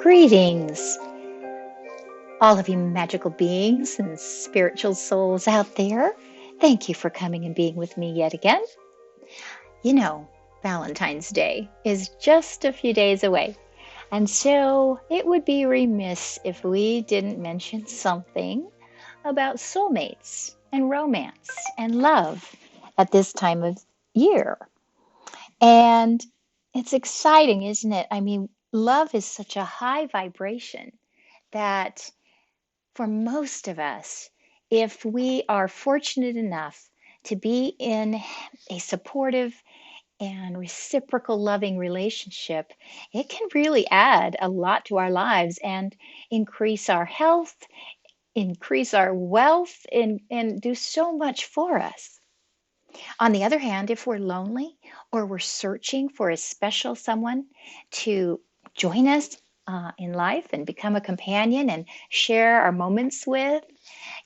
Greetings, all of you magical beings and spiritual souls out there. Thank you for coming and being with me yet again. You know, Valentine's Day is just a few days away, and so it would be remiss if we didn't mention something about soulmates and romance and love at this time of year. And it's exciting, isn't it? I mean, love is such a high vibration that for most of us, if we are fortunate enough to be in a supportive and reciprocal loving relationship, it can really add a lot to our lives and increase our health, increase our wealth, and do so much for us. On the other hand, if we're lonely or we're searching for a special someone to join us in life and become a companion and share our moments with,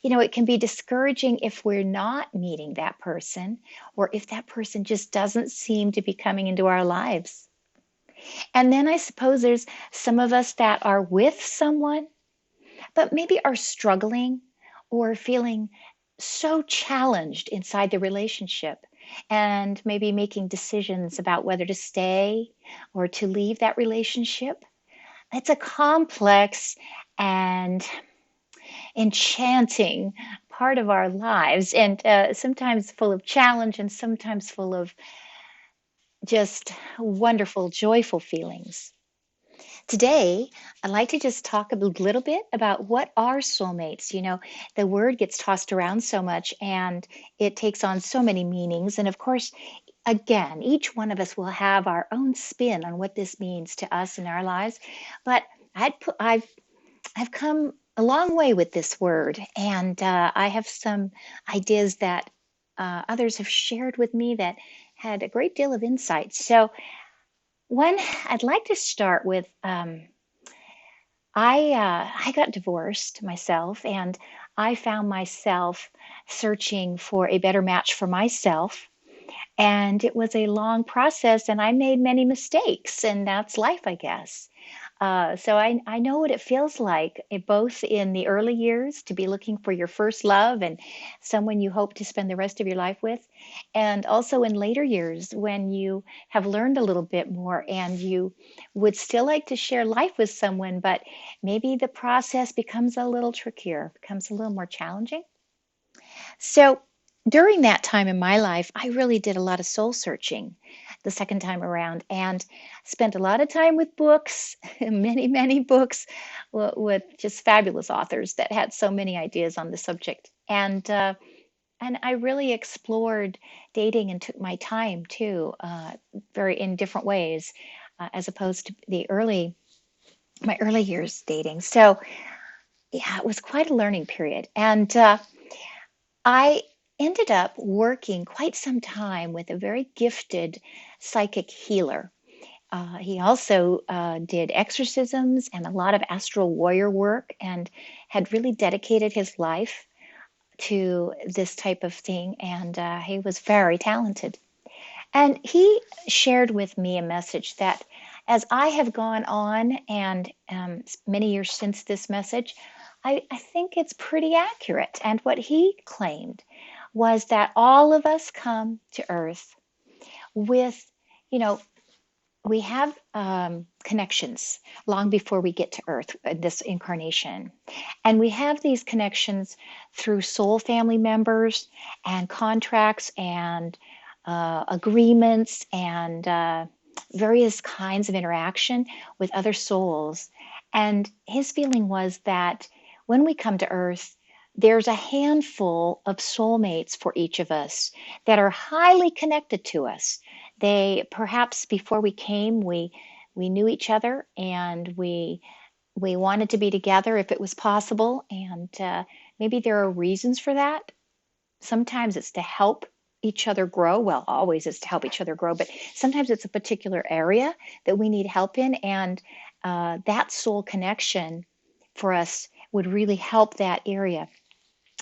it can be discouraging if we're not meeting that person or if that person just doesn't seem to be coming into our lives. And then I suppose there's some of us that are with someone, but maybe are struggling or feeling so challenged inside the relationship and maybe making decisions about whether to stay or to leave that relationship. It's a complex and enchanting part of our lives, and sometimes full of challenge and sometimes full of just wonderful, joyful feelings. Today, I'd like to just talk a little bit about what are soulmates. The word gets tossed around so much and it takes on so many meanings. And of course, again, each one of us will have our own spin on what this means to us in our lives. But I've come a long way with this word, and I have some ideas that others have shared with me that had a great deal of insight. So, one, I'd like to start with I got divorced myself, and I found myself searching for a better match for myself. And it was a long process, and I made many mistakes, and that's life, I guess. So I know what it feels like, both in the early years to be looking for your first love and someone you hope to spend the rest of your life with, and also in later years when you have learned a little bit more and you would still like to share life with someone, but maybe the process becomes a little trickier, becomes a little more challenging. So during that time in my life, I really did a lot of soul searching the second time around and spent a lot of time with books, many, many books with just fabulous authors that had so many ideas on the subject. And I really explored dating and took my time too, very in different ways, as opposed to my early years dating. So yeah, it was quite a learning period. And I ended up working quite some time with a very gifted psychic healer. He also did exorcisms and a lot of astral warrior work and had really dedicated his life to this type of thing. And he was very talented. And he shared with me a message that as I have gone on and many years since this message, I think it's pretty accurate. And what he claimed was that all of us come to Earth with, you know, we have connections long before we get to Earth, this incarnation. And we have these connections through soul family members and contracts and agreements and various kinds of interaction with other souls. And his feeling was that when we come to Earth, there's a handful of soulmates for each of us that are highly connected to us. They perhaps before we came, we knew each other and we wanted to be together if it was possible. And maybe there are reasons for that. Sometimes it's to help each other grow. Well, always it's to help each other grow, but sometimes it's a particular area that we need help in. And that soul connection for us would really help that area.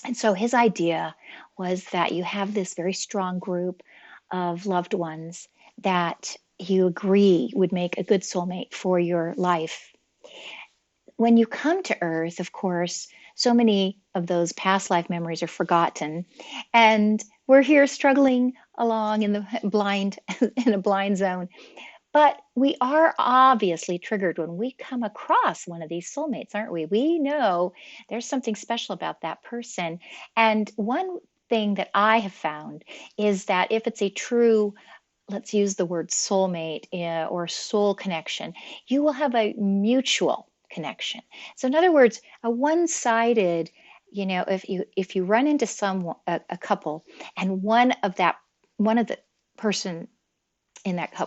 And so his idea was that you have this very strong group of loved ones that you agree would make a good soulmate for your life. when you come to Earth, of course, so many of those past life memories are forgotten, and we're here struggling along in the blind in a blind zone. But we are obviously triggered when we come across one of these soulmates, aren't we? We know there's something special about that person. And one thing that I have found is that if it's a true, let's use the word soulmate, or soul connection, you will have a mutual connection. So in other words, a one-sided, if you run into a couple, and one of the person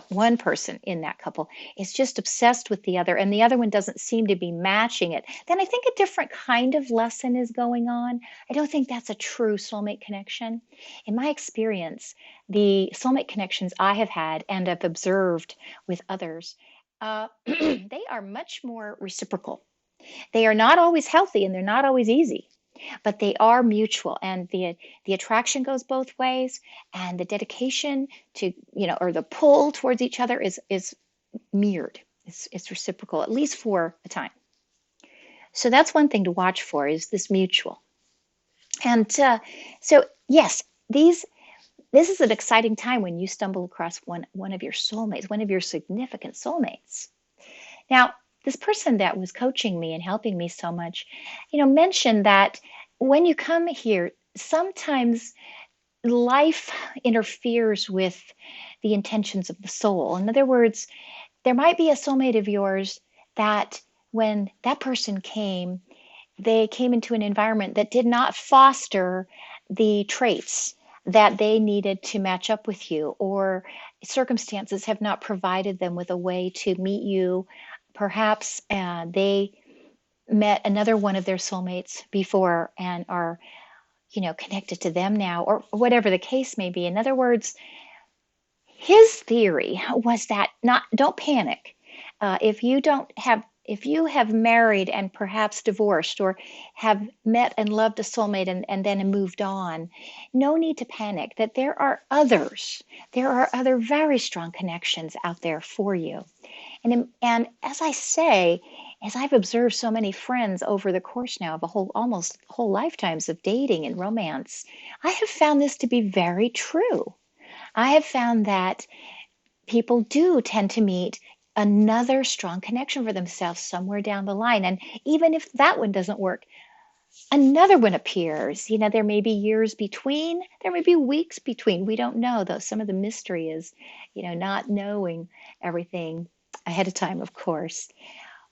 one person in that couple is just obsessed with the other, and the other one doesn't seem to be matching it, then I think a different kind of lesson is going on. I don't think that's a true soulmate connection. In my experience, the soulmate connections I have had and have observed with others, they are much more reciprocal. They are not always healthy and they're not always easy, but they are mutual, and the attraction goes both ways, and the dedication to, or the pull towards each other is mirrored. It's reciprocal, at least for a time. So that's one thing to watch for, is this mutual. And so yes, this is an exciting time when you stumble across one of your soulmates, one of your significant soulmates. Now, this person that was coaching me and helping me so much, mentioned that when you come here, sometimes life interferes with the intentions of the soul. In other words, there might be a soulmate of yours that when that person came, they came into an environment that did not foster the traits that they needed to match up with you, or circumstances have not provided them with a way to meet you. Perhaps they met another one of their soulmates before and are, connected to them now, or whatever the case may be. In other words, his theory was that don't panic. If you have married and perhaps divorced, or have met and loved a soulmate and then moved on, no need to panic, that there are others. There are other very strong connections out there for you. And as I say, as I've observed so many friends over the course now of almost whole lifetimes of dating and romance, I have found this to be very true. I have found that people do tend to meet another strong connection for themselves somewhere down the line. And even if that one doesn't work, another one appears. There may be years between, there may be weeks between. We don't know, though. Some of the mystery is, not knowing everything ahead of time, of course.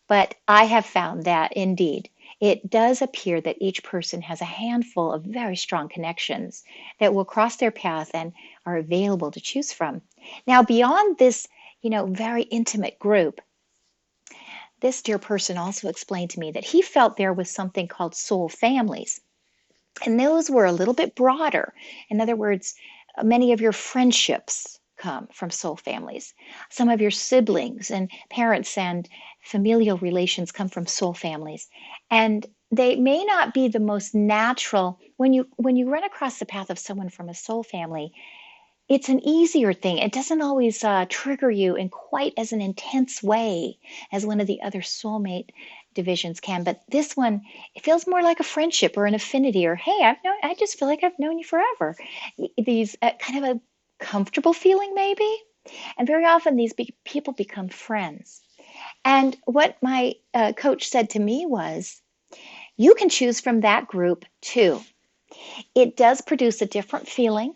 But I have found that indeed it does appear that each person has a handful of very strong connections that will cross their path and are available to choose from. Now, beyond this, very intimate group, this dear person also explained to me that he felt there was something called soul families. And those were a little bit broader. In other words, many of your friendships come from soul families. Some of your siblings and parents and familial relations come from soul families. And they may not be the most natural. When you run across the path of someone from a soul family, it's an easier thing. It doesn't always trigger you in quite as an intense way as one of the other soulmate divisions can. But this one, it feels more like a friendship or an affinity, or hey, I just feel like I've known you forever. These kind of a comfortable feeling, maybe. And very often these people become friends. And what my coach said to me was, you can choose from that group too. It does produce a different feeling.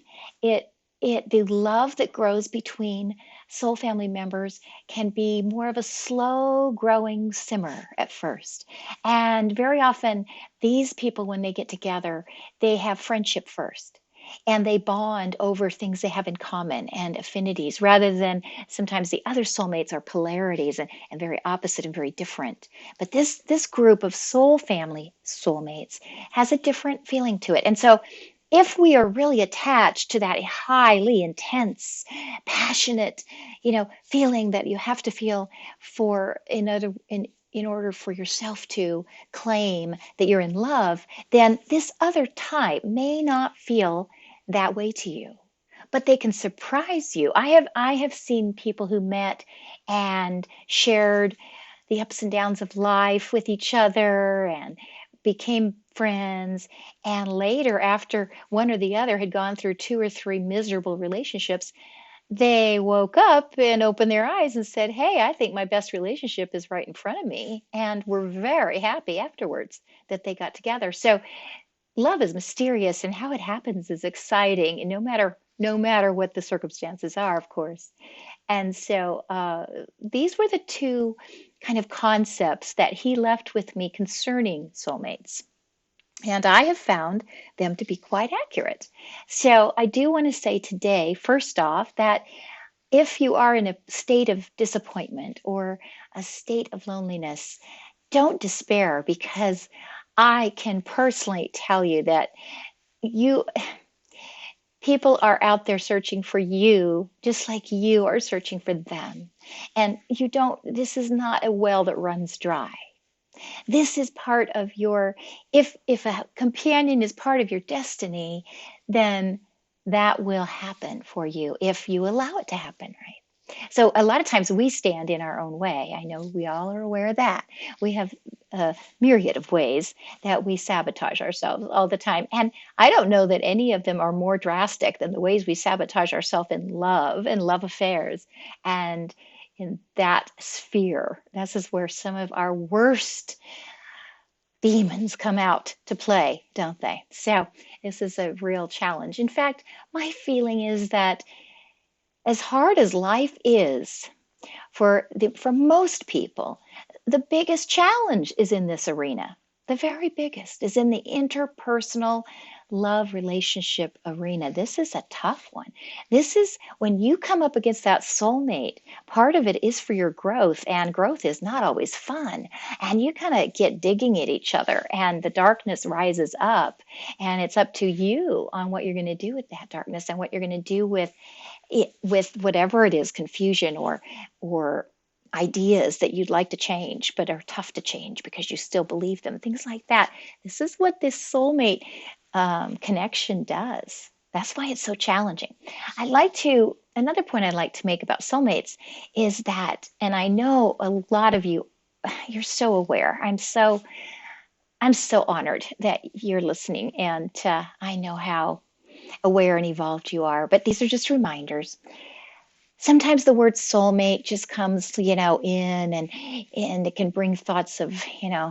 The love that grows between soul family members can be more of a slow growing simmer at first. And very often these people, when they get together, they have friendship first. And they bond over things they have in common and affinities, rather than sometimes the other soulmates are polarities and very opposite and very different. But this group of soul family soulmates has a different feeling to it. And so if we are really attached to that highly intense, passionate, feeling that you have to feel in order for yourself to claim that you're in love, then this other type may not feel that way to you. But they can surprise you. I have seen people who met and shared the ups and downs of life with each other and became friends. And later, after one or the other had gone through 2 or 3 miserable relationships, they woke up and opened their eyes and said, "Hey, I think my best relationship is right in front of me." And were very happy afterwards that they got together. So love is mysterious and how it happens is exciting, and no matter what the circumstances are, of course. And so these were the two kind of concepts that he left with me concerning soulmates. And I have found them to be quite accurate. So I do want to say today, first off, that if you are in a state of disappointment or a state of loneliness, don't despair, because I can personally tell you that you people are out there searching for you just like you are searching for them. And this is not a well that runs dry. This is part of your, if a companion is part of your destiny, then that will happen for you if you allow it to happen, right? So a lot of times we stand in our own way. I know we all are aware of that. We have a myriad of ways that we sabotage ourselves all the time. And I don't know that any of them are more drastic than the ways we sabotage ourselves in love and love affairs. And in that sphere, this is where some of our worst demons come out to play, don't they? So this is a real challenge. In fact, my feeling is that as hard as life is for most people, the biggest challenge is in this arena. The very biggest is in the interpersonal love relationship arena. This is a tough one. This is when you come up against that soulmate, part of it is for your growth, and growth is not always fun. And you kind of get digging at each other, and the darkness rises up, and it's up to you on what you're going to do with that darkness and what you're going to do with with whatever it is, confusion or ideas that you'd like to change but are tough to change because you still believe them, things like that. This is what this soulmate connection does. That's why it's so challenging. Another point I'd like to make about soulmates is that, and I know a lot of you, you're so aware. I'm so honored that you're listening, and I know how aware and evolved you are, but these are just reminders. Sometimes the word soulmate just comes, in, and it can bring thoughts of,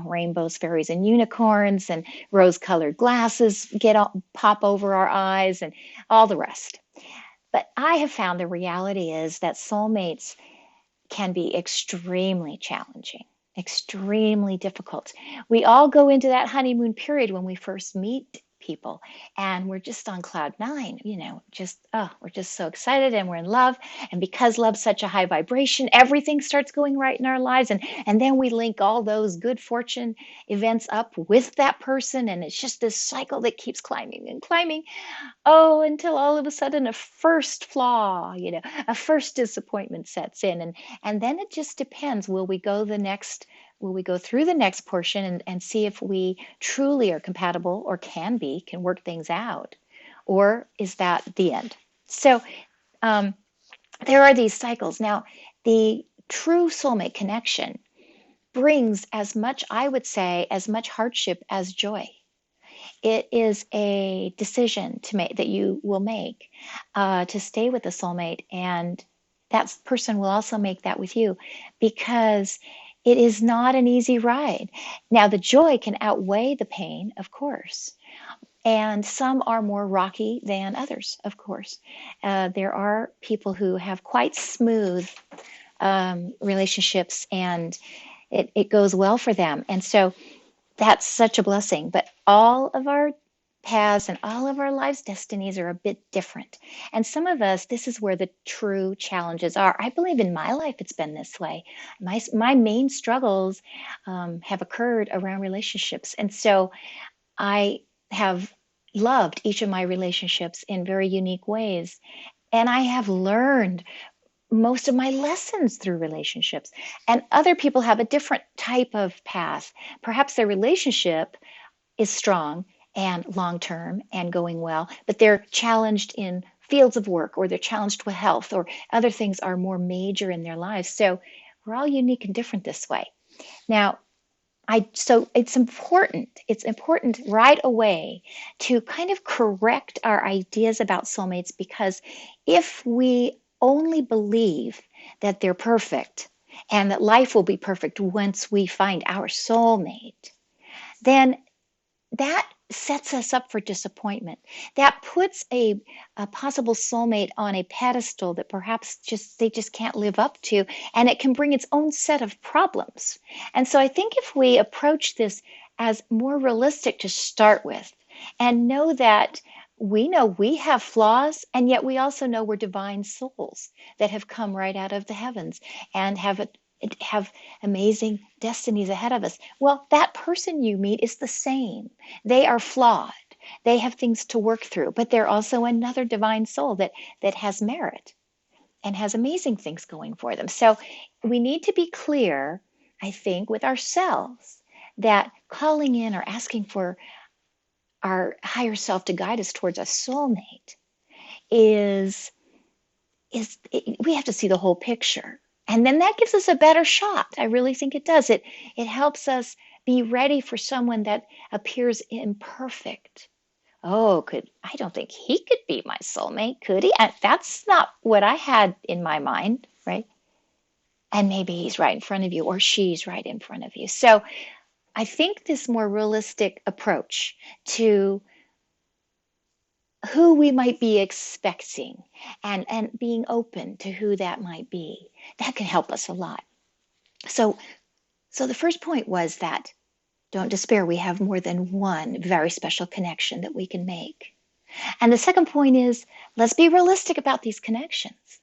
rainbows, fairies, and unicorns, and rose-colored glasses pop over our eyes, and all the rest. But I have found the reality is that soulmates can be extremely challenging, extremely difficult. We all go into that honeymoon period when we first meet people, and we're just on cloud nine, we're just so excited and we're in love. And because love's such a high vibration, everything starts going right in our lives. And then we link all those good fortune events up with that person. And it's just this cycle that keeps climbing and climbing. Oh, until all of a sudden a first flaw, a first disappointment sets in. And then it just depends. Will we go through the next portion and see if we truly are compatible or can work things out? Or is that the end? So there are these cycles. Now, the true soulmate connection brings I would say, as much hardship as joy. It is a decision that you will make to stay with a soulmate, and that person will also make that with you, because it is not an easy ride. Now, the joy can outweigh the pain, of course, and some are more rocky than others, of course. There are people who have quite smooth relationships, and it goes well for them. And so that's such a blessing. But all of our paths and all of our lives' destinies are a bit different. And some of us, this is where the true challenges are. I believe in my life it's been this way. My main struggles have occurred around relationships. And so I have loved each of my relationships in very unique ways. And I have learned most of my lessons through relationships. And other people have a different type of path. Perhaps their relationship is strong and long-term and going well, but they're challenged in fields of work, or they're challenged with health, or other things are more major in their lives. So we're all unique and different this way. Now, so it's important right away to kind of correct our ideas about soulmates, because if we only believe that they're perfect and that life will be perfect once we find our soulmate, then that sets us up for disappointment. That puts a possible soulmate on a pedestal that perhaps just they just can't live up to, and it can bring its own set of problems. And so I think if we approach this as more realistic to start with, and know we have flaws, and yet we also know we're divine souls that have come right out of the heavens and have amazing destinies ahead of us. Well, that person you meet is the same. They are flawed. They have things to work through, but they're also another divine soul that has merit and has amazing things going for them. So we need to be clear, I think, with ourselves that calling in or asking for our higher self to guide us towards a soulmate is we have to see the whole picture. And then that gives us a better shot. I really think it does. It helps us be ready for someone that appears imperfect. Oh, I don't think he could be my soulmate, could he? And that's not what I had in my mind, right? And maybe he's right in front of you or she's right in front of you. So I think this more realistic approach to who we might be expecting, and being open to who that might be, that can help us a lot. So the first point was that don't despair, we have more than one very special connection that we can make. And the second point is, let's be realistic about these connections.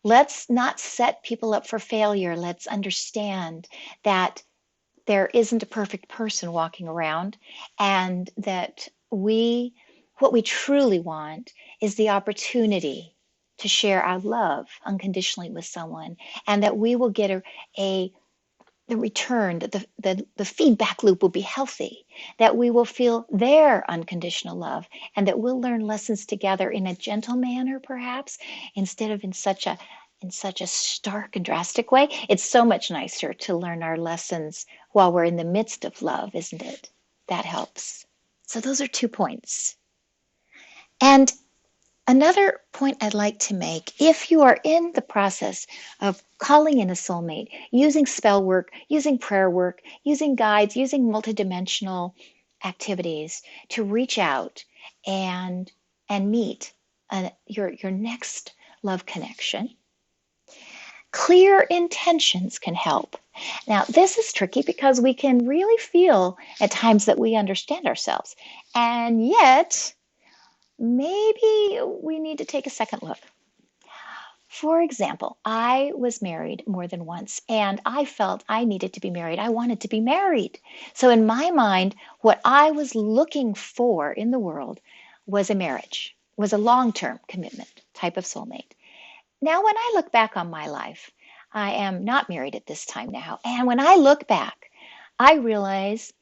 Let's not set people up for failure. Let's understand that there isn't a perfect person walking around, and that what we truly want is the opportunity to share our love unconditionally with someone, and that we will get the return, that the feedback loop will be healthy, that we will feel their unconditional love, and that we'll learn lessons together in a gentle manner, perhaps, instead of in such a stark and drastic way. It's so much nicer to learn our lessons while we're in the midst of love, isn't it? That helps. So those are 2 points. And another point I'd like to make, if you are in the process of calling in a soulmate, using spell work, using prayer work, using guides, using multidimensional activities to reach out and meet your next love connection, clear intentions can help. Now, this is tricky because we can really feel at times that we understand ourselves, and yet maybe we need to take a second look. For example, I was married more than once, and I felt I needed to be married. I wanted to be married. So in my mind, what I was looking for in the world was a marriage, was a long-term commitment type of soulmate. Now, when I look back on my life, I am not married at this time now. And when I look back, I realize,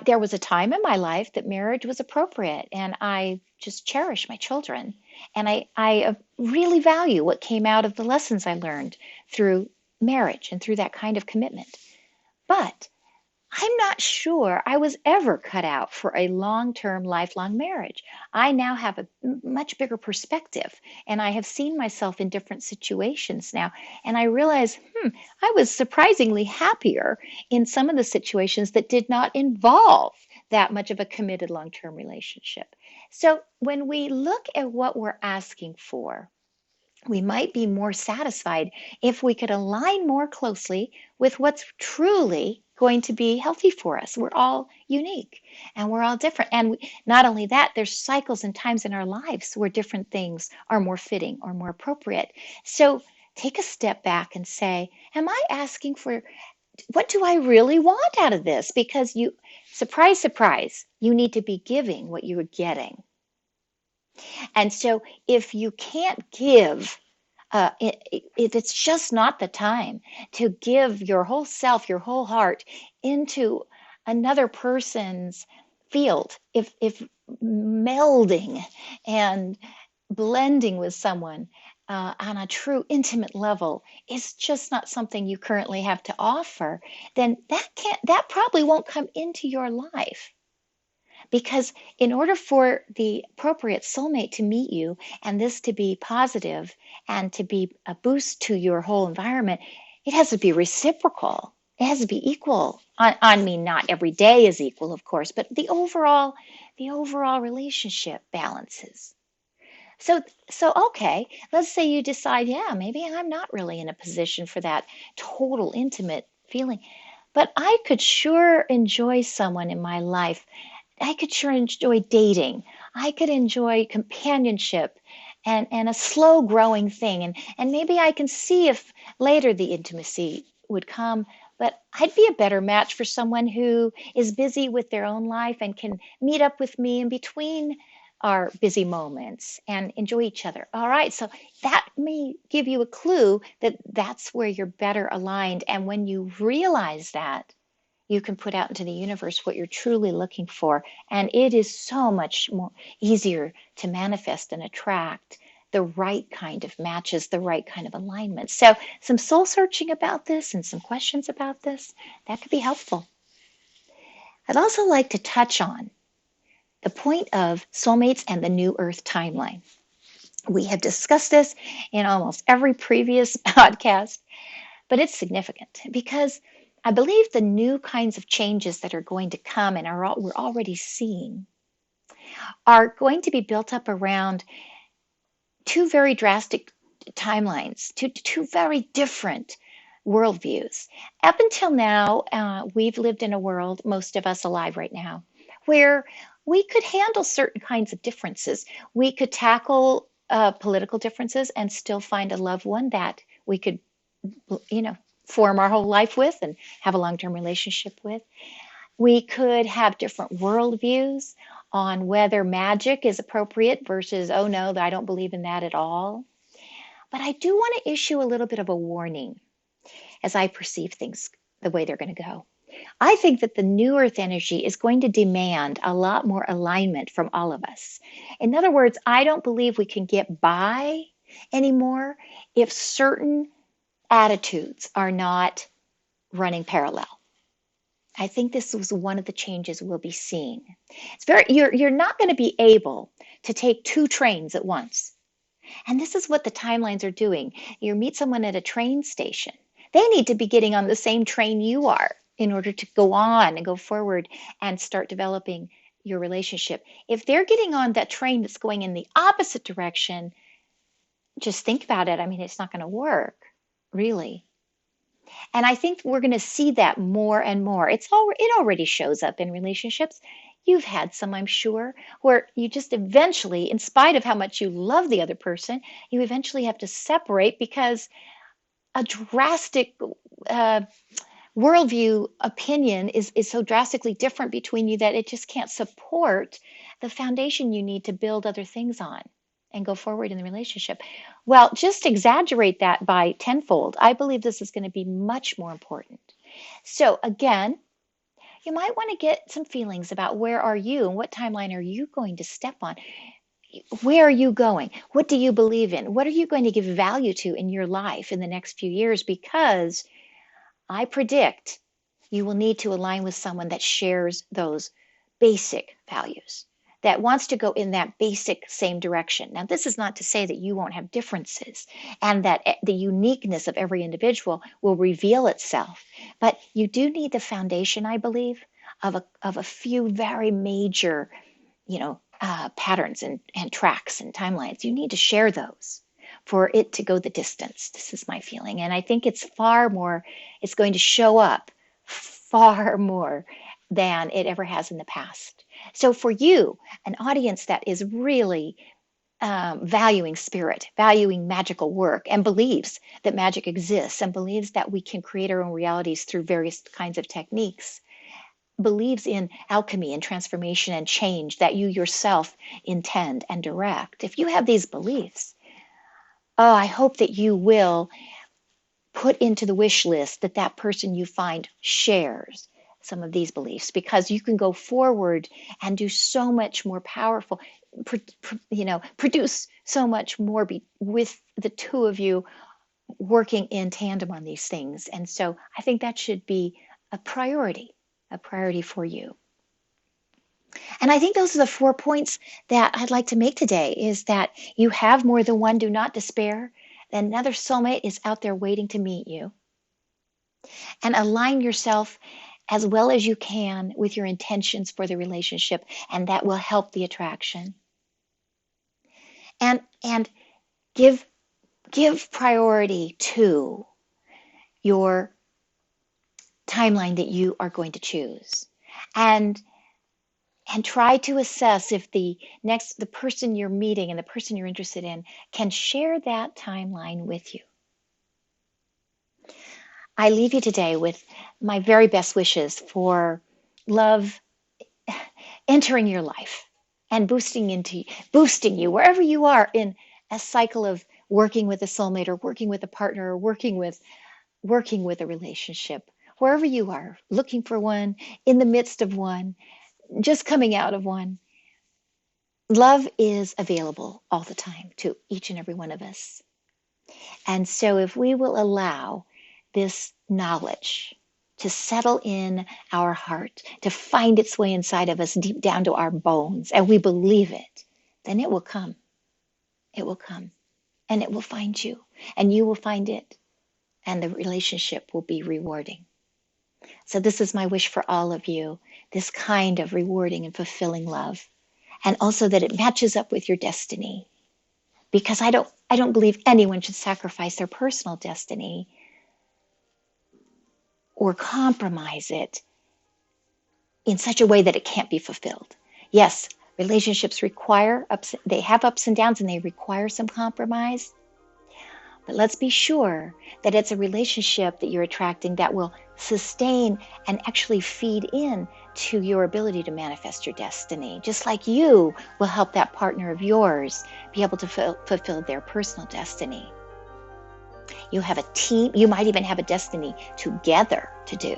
there was a time in my life that marriage was appropriate, and I just cherish my children. And I really value what came out of the lessons I learned through marriage and through that kind of commitment. But I'm not sure I was ever cut out for a long-term, lifelong marriage. I now have a much bigger perspective, and I have seen myself in different situations now. And I realize, I was surprisingly happier in some of the situations that did not involve that much of a committed long-term relationship. So when we look at what we're asking for, we might be more satisfied if we could align more closely with what's truly going to be healthy for us. We're all unique and we're all different. And not only that, there's cycles and times in our lives where different things are more fitting or more appropriate. So take a step back and say, am I asking for, what do I really want out of this? Because surprise, surprise, you need to be giving what you are getting. And so if you can't give, if it's just not the time to give your whole self, your whole heart into another person's field, if melding and blending with someone on a true intimate level is just not something you currently have to offer, then that probably won't come into your life. Because in order for the appropriate soulmate to meet you and this to be positive and to be a boost to your whole environment, it has to be reciprocal. It has to be equal. I mean, not every day is equal, of course, but the overall relationship balances. So, so okay, let's say you decide, yeah, maybe I'm not really in a position for that total intimate feeling, but I could sure enjoy someone in my life. I could sure enjoy dating. I could enjoy companionship and a slow growing thing. And maybe I can see if later the intimacy would come. But I'd be a better match for someone who is busy with their own life and can meet up with me in between our busy moments and enjoy each other. All right, so that may give you a clue that that's where you're better aligned. And when you realize that, you can put out into the universe what you're truly looking for. And it is so much more easier to manifest and attract the right kind of matches, the right kind of alignment. So, some soul searching about this and some questions about this, that could be helpful. I'd also like to touch on the point of soulmates and the new earth timeline. We have discussed this in almost every previous podcast, but it's significant because I believe the new kinds of changes that are going to come and we're already seeing are going to be built up around two very drastic timelines, two very different worldviews. Up until now, we've lived in a world, most of us alive right now, where we could handle certain kinds of differences. We could tackle political differences and still find a loved one that we could, you know, form our whole life with and have a long-term relationship with. We could have different worldviews on whether magic is appropriate versus, oh no, I don't believe in that at all. But I do want to issue a little bit of a warning as I perceive things the way they're going to go. I think that the new earth energy is going to demand a lot more alignment from all of us. In other words, I don't believe we can get by anymore if certain attitudes are not running parallel. I think this was one of the changes we'll be seeing. You're not going to be able to take two trains at once. And this is what the timelines are doing. You meet someone at a train station. They need to be getting on the same train you are in order to go on and go forward and start developing your relationship. If they're getting on that train that's going in the opposite direction, just think about it. I mean, it's not going to work, really. And I think we're going to see that more and more. It already shows up in relationships. You've had some, I'm sure, where you just eventually, in spite of how much you love the other person, you eventually have to separate because a drastic worldview opinion is so drastically different between you that it just can't support the foundation you need to build other things on and go forward in the relationship. Well, just exaggerate that by tenfold. I believe this is going to be much more important. So again, you might want to get some feelings about where are you and what timeline are you going to step on? Where are you going? What do you believe in? What are you going to give value to in your life in the next few years? Because I predict you will need to align with someone that shares those basic values, that wants to go in that basic same direction. Now, this is not to say that you won't have differences and that the uniqueness of every individual will reveal itself, but you do need the foundation, I believe, of a few very major, patterns and tracks and timelines. You need to share those for it to go the distance. This is my feeling. And I think it's going to show up far more than it ever has in the past. So for you, an audience that is really valuing spirit, valuing magical work, and believes that magic exists and believes that we can create our own realities through various kinds of techniques, believes in alchemy and transformation and change that you yourself intend and direct. If you have these beliefs, I hope that you will put into the wish list that person you find shares some of these beliefs, because you can go forward and do so much more powerful, produce so much more with the two of you working in tandem on these things. And so I think that should be a priority for you. And I think those are the 4 points that I'd like to make today, is that you have more than one. Do not despair. Another soulmate is out there waiting to meet you. And align yourself as well as you can with your intentions for the relationship, and that will help the attraction. And give priority to your timeline that you are going to choose. And try to assess if the person you're meeting and the person you're interested in can share that timeline with you. I leave you today with my very best wishes for love entering your life and boosting you wherever you are in a cycle of working with a soulmate, or working with a partner, or working with a relationship. Wherever you are, looking for one, in the midst of one, just coming out of one. Love is available all the time to each and every one of us. And so if we will allow this knowledge to settle in our heart, to find its way inside of us, deep down to our bones, and we believe it, then it will come. It will come. And it will find you. And you will find it. And the relationship will be rewarding. So this is my wish for all of you, this kind of rewarding and fulfilling love. And also that it matches up with your destiny. Because I don't believe anyone should sacrifice their personal destiny or compromise it in such a way that it can't be fulfilled. Yes, relationships they have ups and downs, and they require some compromise. But let's be sure that it's a relationship that you're attracting that will sustain and actually feed in to your ability to manifest your destiny. Just like you will help that partner of yours be able to fulfill their personal destiny. You have a team. You might even have a destiny together to do.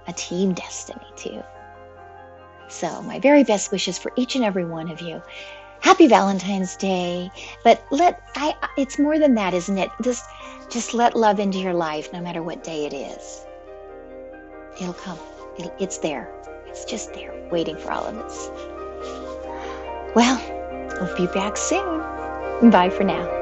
A team destiny too. So my very best wishes for each and every one of you. Happy Valentine's Day. But it's more than that, isn't it? Just let love into your life no matter what day it is. It'll come. It's there. It's just there, waiting for all of us. Well, we'll be back soon. Bye for now.